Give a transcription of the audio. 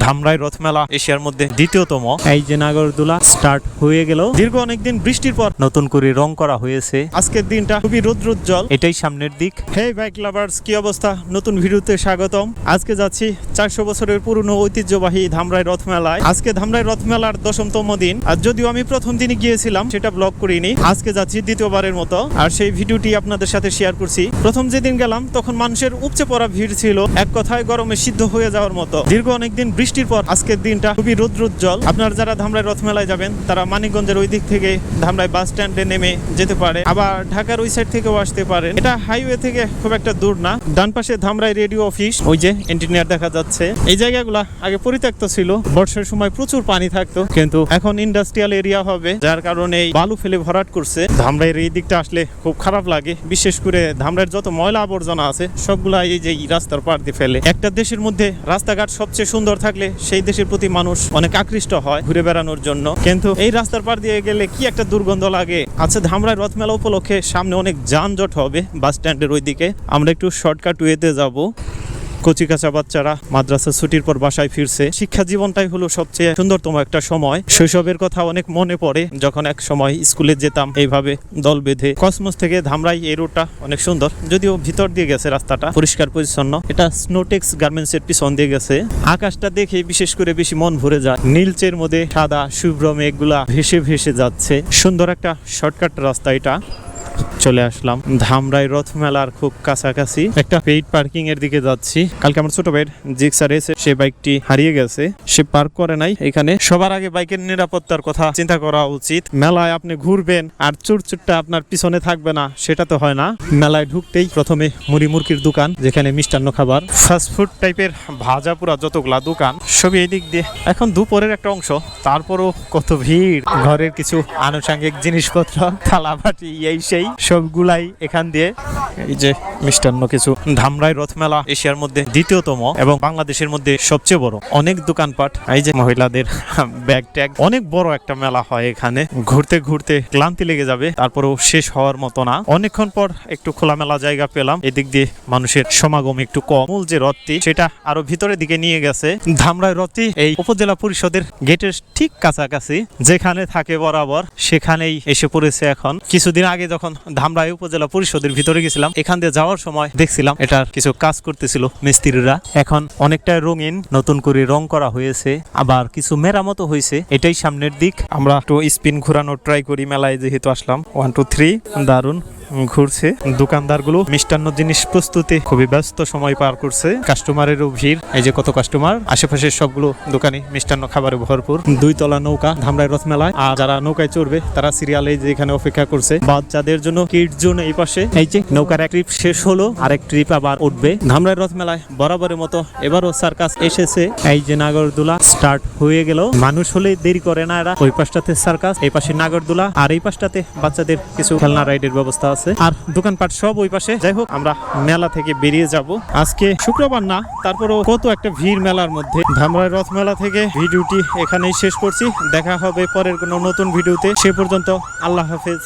ধামরাই রথ মেলা এশিয়ার মধ্যে দ্বিতীয়তম। এই যে নাগরদোলা স্টার্ট হয়ে গেল, দীর্ঘ অনেকদিন বৃষ্টির পর নতুন করে রং করা হয়েছে। আজকের দিনটা খুবই রৌদ্রোজ্জ্বল, এটাই সামনের দিক। হে বাইক লাভার্স, কি অবস্থা? নতুন ভিডিওতে স্বাগতম। আজকে যাচ্ছি 400 বছরের পুরনো ঐতিহ্যবাহী ধামরাই রথ মেলায়। আজকে ধামরাই রথ মেলার 10তম দিন। আর যদিও আমি প্রথম দিনই গিয়েছিলাম, সেটা ব্লগ করিনি। আজকে যাচ্ছি দ্বিতীয়বারের মতো, আর সেই ভিডিওটি আপনাদের সাথে শেয়ার করছি। প্রথম যেদিন গেলাম তখন মানুষের উপচে পড়া ভিড় ছিল, এক কথায় গরমে সিদ্ধ হয়ে যাওয়ার মতো। দীর্ঘ অনেকদিন বৃষ্টির পর আজকের দিনটা খুবই রৌদ্রোজ্জ্বল। আপনারা যারা ধামরাই রথ মেলায় যাবেন তারা মানিকগঞ্জের ওই দিক থেকে ধামরাই বাস স্ট্যান্ডে নেমে যেতে পারে, আবার ঢাকার ওই সাইড থেকেও আসতে পারেন। এটা হাইওয়ে থেকে খুব একটা দূর না। ডান পাশে ধামরাই রেডিও অফিস, ওই যে ইঞ্জিনিয়ার দেখা যাচ্ছে। এই জায়গাগুলা আগে পরিত্যক্ত ছিল, বর্ষার সময় প্রচুর পানি থাকতো, কিন্তু এখন ইন্ডাস্ট্রিয়াল এরিয়া হবে, যার কারণে বালু ফেলে ভরাট করছে। ধামরাইয়ের এই দিকটা আসলে খুব খারাপ লাগে, বিশেষ করে ধামরাইয়ের যত ময়লা আবর্জনা আছে সবগুলা এই যে রাস্তার পার দিয়ে ফেলে। একটা দেশের মধ্যে রাস্তাঘাট সবচেয়ে সুন্দর থাকলে সেই দেশের প্রতি মানুষ অনেক আকৃষ্ট হয় ঘুরে বেড়ানোর জন্য, কিন্তু এই রাস্তার পার দিয়ে গেলে কি একটা দুর্গন্ধ লাগে। আচ্ছা, ধামরাই রথ মেলা উপলক্ষে সামনে অনেক যানজট হবে বাস স্ট্যান্ডের ওই দিকে। আমরা একটু শর্টকাট ওয়েতে যাব। কচি কাঁচা বাচ্চারা মাদ্রাসা ছুটির পর বাসায় ফিরছে। শিক্ষা জীবনটাই হলো সবচেয়ে সুন্দরতম একটা সময়। শৈশবের কথা অনেক মনে পড়ে, যখন এক সময় স্কুলে যেতাম এইভাবে দল বেঁধে। কসমোস থেকে ধামরাই এই রোডটা অনেক সুন্দর, যদিও ভিতর দিয়ে গেছে রাস্তাটা, পরিষ্কার পরিচ্ছন্ন। এটা স্নোটেক্স গার্মেন্টস এর পিছন দিয়ে গেছে। আকাশটা দেখে বিশেষ করে বেশি মন ভরে যায়। নীলচের মধ্যে সাদা শুভ্র মেঘগুলা ভেসে ভেসে যাচ্ছে। সুন্দর একটা শর্টকাট রাস্তা এটা। চলে আসলাম ধামরাই রথ মেলার খুব কাছাকাছি। একটা পেইড পার্কিং এর দিকে যাচ্ছি। কালকে আমার ছোট ভাইয়ের জিক্সার এসে সে বাইকটি হারিয়ে গেছে, সে পার্ক করে নাই এখানে। সবার আগে বাইকের নিরাপত্তার কথা চিন্তা করা উচিত। মেলায় আপনি ঘুরবেন আর চুরচুরটা আপনার পিছনে থাকবে না, সেটা তো হয় না। মেলায় ঢুকতেই প্রথমে মুড়ি মুরগির দোকান, যেখানে মিষ্টান্ন খাবার, ফাস্টফুড টাইপের ভাজা পুরা যতগুলা দোকান সবই এই দিক দিয়ে। এখন দুপুরের একটা অংশ, তারপরও কত ভিড়। ঘরের কিছু আনুষঙ্গিক জিনিসপত্র, থালাবাটি, এই সেই সবগুলাই এখান দিয়ে। এই যে মিষ্টান্ন কিছু। ধামরাই রথ মেলা এশিয়ার মধ্যে দ্বিতীয়তম এবং বাংলাদেশের মধ্যে সবচেয়ে বড়। অনেক দোকানপাট, এই যে মহিলাদের ব্যাগ ট্যাগ। অনেক বড় একটা মেলা হয় এখানে। ঘুরতে ঘুরতে ক্লান্তি লেগে যাবে, তারপরেও শেষ হওয়ার মতো না। অনেকক্ষণ পর একটু খোলামেলা জায়গা পেলাম। এদিক দিয়ে মানুষের সমাগম একটু কম। মূল যে রথটি সেটা আরো ভিতরের দিকে নিয়ে গেছে। ধামরাই রথটি এই উপজেলা পরিষদের গেটের ঠিক কাছাকাছি, যেখানে থাকে বরাবর, সেখানেই এসে পড়েছে এখন। কিছুদিন আগে যখন ধামরাই উপজেলা পরিষদের ভিতরে গেছিলাম, এখান দিয়ে যাওয়ার সময় দেখছিলাম এটার কিছু কাজ করতেছিল মিস্ত্রিরা। এখন অনেকটা রঙিন, নতুন করে রং করা হয়েছে, আবার কিছু মেরামত হয়েছে। এটাই সামনের দিক। আমরা একটু স্পিন ঘোরানোর ট্রাই করি মেলায় যেহেতু আসলাম। 1 2 3, দারুন ঘুরছে। দোকানদারগুলো মিষ্টান্ন জিনিস প্রস্তুতে খুবই ব্যস্ত সময় পার করছে। কাস্টমারেরও ভিড়, এই যে কত কাস্টমার। আশেপাশে সবগুলো দোকানে মিষ্টান্ন খাবারে ভরপুর। 2 তলা নৌকা ধামরাই রথ মেলায়, আর যারা নৌকায় চড়বে তারা সিরিয়ালে যেখানে অপেক্ষা করছে। বাচ্চাদের জন্য কিডস জোন এই পাশে। এই যে নৌকার এক ট্রিপ শেষ হলো, আরেক ট্রিপ আবার উঠবে। ধামরাই রথ মেলায় বরাবরের মতো এবারও সার্কাস এসেছে। এই যে নাগরদোলা স্টার্ট হয়ে গেল। মানুষ হলে দেরি করে না এরা। ওই পাশটাতে সার্কাস, এই পাশে নাগরদোলা, আর এই পাশটাতে বাচ্চাদের কিছু খেলনা রাইডের ব্যবস্থা আছে, আর দোকানপাট সব ওই পাশে। যাই হোক, আমরা মেলা থেকে বেরিয়ে যাব। আজকে শুক্রবার না, তারপরও কত একটা ভিড় মেলার মধ্যে। ধামরাই রথ মেলা থেকে ভিডিওটি এখানেই শেষ করছি। দেখা হবে পরের কোনো নতুন ভিডিওতে। সে পর্যন্ত আল্লাহ হাফেজ।